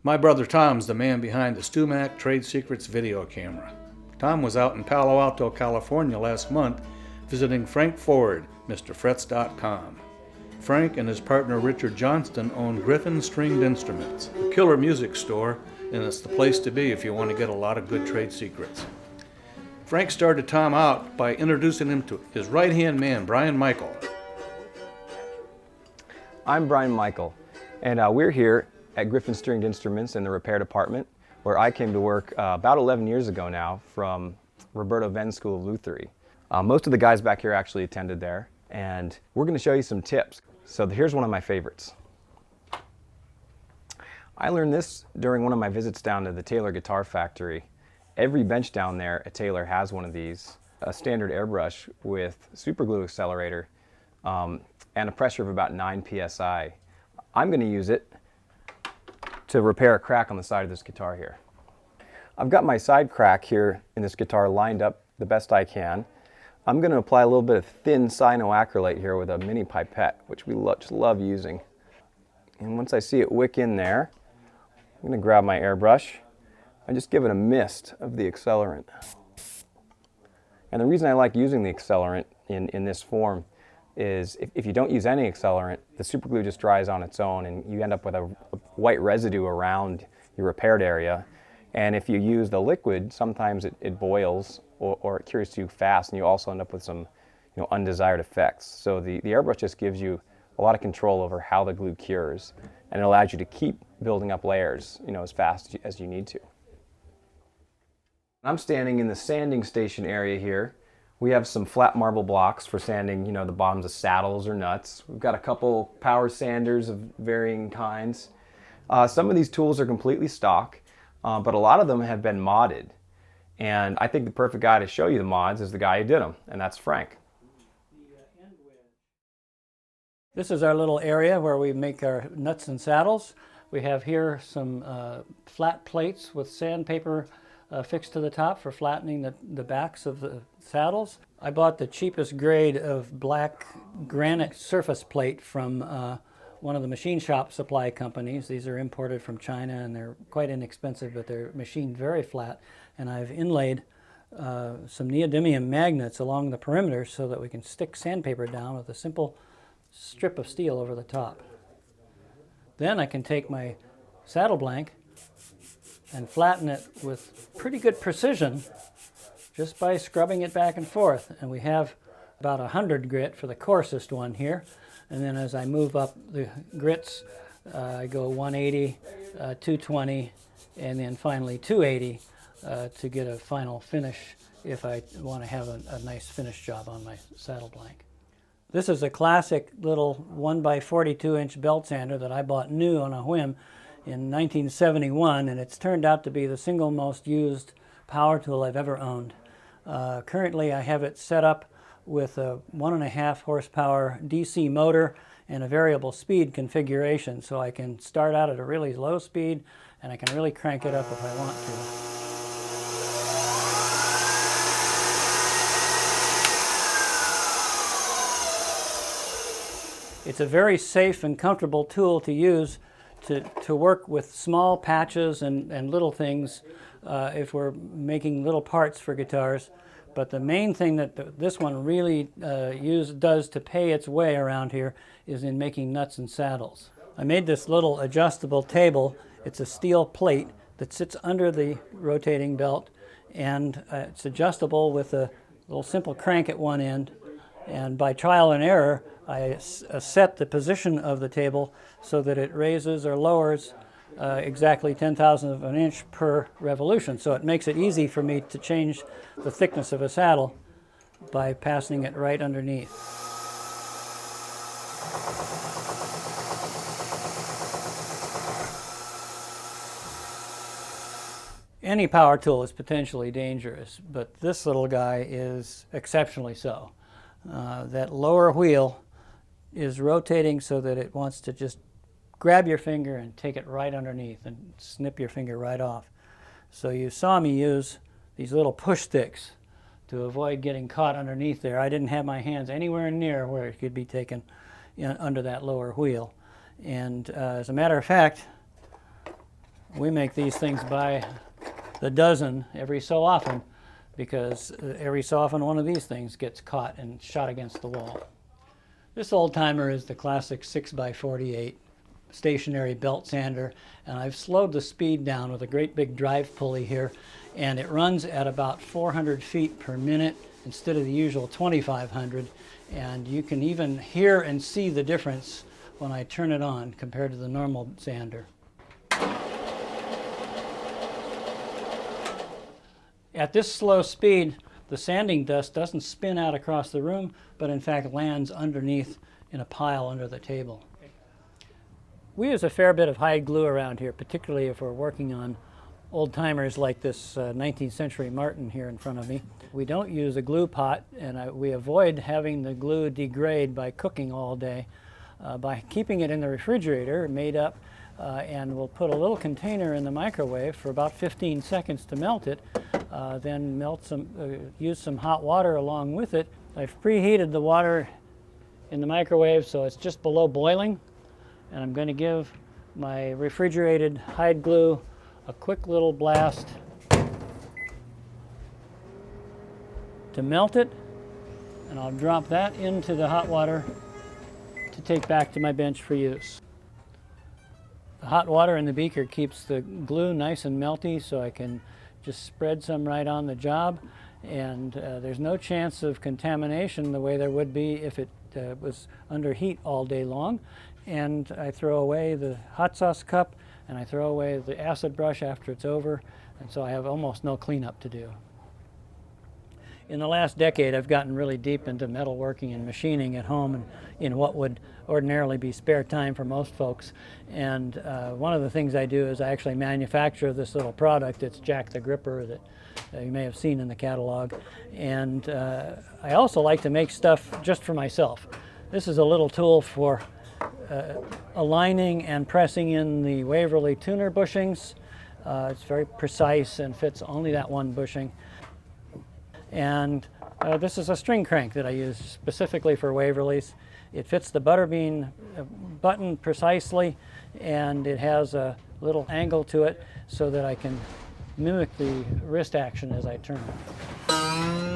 My brother Tom's the man behind the StewMac Trade Secrets video camera. Tom was out in Palo Alto, California last month visiting Frank Ford, MrFrets.com. Frank and his partner Richard Johnston own Gryphon Instruments, a killer music store, and it's the place to be if you want to get a lot of good trade secrets. Frank started Tom out by introducing him to his right-hand man, Brian Michael. I'm Brian Michael, and we're here at Gryphon Stringed Instruments in the repair department, where I came to work about 11 years ago now from Roberto Ven's School of Lutherie. Most of the guys back here actually attended there, and we're going to show you some tips. So here's one of my favorites. I learned this during one of my visits down to the Taylor Guitar Factory. Every bench down there at Taylor has one of these, a standard airbrush with superglue accelerator and a pressure of about 9 psi. I'm going to use it to repair a crack on the side of this guitar here. I've got my side crack here in this guitar lined up the best I can. I'm going to apply a little bit of thin cyanoacrylate here with a mini pipette, which we just love using. And once I see it wick in there, I'm going to grab my airbrush and just give it a mist of the accelerant. And the reason I like using the accelerant in this form is if you don't use any accelerant, the superglue just dries on its own and you end up with a white residue around your repaired area. And if you use the liquid, sometimes it boils or it cures too fast, and you also end up with some undesired effects. So the airbrush just gives you a lot of control over how the glue cures, and it allows you to keep building up layers as fast as you need to. I'm standing in the sanding station area here. We have some flat marble blocks for sanding, the bottoms of saddles or nuts. We've got a couple power sanders of varying kinds. Some of these tools are completely stock, but a lot of them have been modded. And I think the perfect guy to show you the mods is the guy who did them, and that's Frank. This is our little area where we make our nuts and saddles. We have here some flat plates with sandpaper fixed to the top for flattening the backs of the saddles. I bought the cheapest grade of black granite surface plate from one of the machine shop supply companies. These are imported from China and they're quite inexpensive, but they're machined very flat. And I've inlaid some neodymium magnets along the perimeter so that we can stick sandpaper down with a simple strip of steel over the top. Then I can take my saddle blank and flatten it with pretty good precision just by scrubbing it back and forth. And we have about 100 grit for the coarsest one here. And then as I move up the grits, I go 180, 220, and then finally 280 to get a final finish if I want to have a nice finish job on my saddle blank. This is a classic little 1x42-inch belt sander that I bought new on a whim in 1971, and it's turned out to be the single most used power tool I've ever owned. Currently I have it set up with a 1.5 horsepower DC motor and a variable speed configuration, so I can start out at a really low speed and I can really crank it up if I want to. It's a very safe and comfortable tool to use to work with small patches and little things if we're making little parts for guitars. But the main thing that this one really does to pay its way around here is in making nuts and saddles. I made this little adjustable table. It's a steel plate that sits under the rotating belt, and it's adjustable with a little simple crank at one end. And by trial and error, I set the position of the table so that it raises or lowers exactly 1/10,000 of an inch per revolution. So it makes it easy for me to change the thickness of a saddle by passing it right underneath. Any power tool is potentially dangerous, but this little guy is exceptionally so. That lower wheel is rotating so that it wants to just grab your finger and take it right underneath and snip your finger right off. So you saw me use these little push sticks to avoid getting caught underneath there. I didn't have my hands anywhere near where it could be taken under that lower wheel. And as a matter of fact, We make these things by the dozen every so often, because every so often one of these things gets caught and shot against the wall. This old timer is the classic 6x48 stationary belt sander, and I've slowed the speed down with a great big drive pulley here, and it runs at about 400 feet per minute instead of the usual 2,500, and you can even hear and see the difference when I turn it on compared to the normal sander. At this slow speed, the sanding dust doesn't spin out across the room, but in fact lands underneath in a pile under the table. We use a fair bit of hide glue around here, particularly if we're working on old timers like this 19th century Martin here in front of me. We don't use a glue pot, and we avoid having the glue degrade by cooking all day. By keeping it in the refrigerator, made up, and we'll put a little container in the microwave for about 15 seconds to melt it, then use some hot water along with it. I've preheated the water in the microwave so it's just below boiling, and I'm going to give my refrigerated hide glue a quick little blast to melt it, and I'll drop that into the hot water to take back to my bench for use. The hot water in the beaker keeps the glue nice and melty, so I can just spread some right on the job, and there's no chance of contamination the way there would be if it was under heat all day long. And I throw away the hot sauce cup, and I throw away the acid brush after it's over, and so I have almost no cleanup to do. In the last decade, I've gotten really deep into metalworking and machining at home, and in what would ordinarily be spare time for most folks. And one of the things I do is I actually manufacture this little product. It's Jack the Gripper that you may have seen in the catalog. And I also like to make stuff just for myself. This is a little tool for aligning and pressing in the Waverly tuner bushings. It's very precise and fits only that one bushing. And this is a string crank that I use specifically for Waverlys. It fits the butterbean button precisely, and it has a little angle to it so that I can mimic the wrist action as I turn it.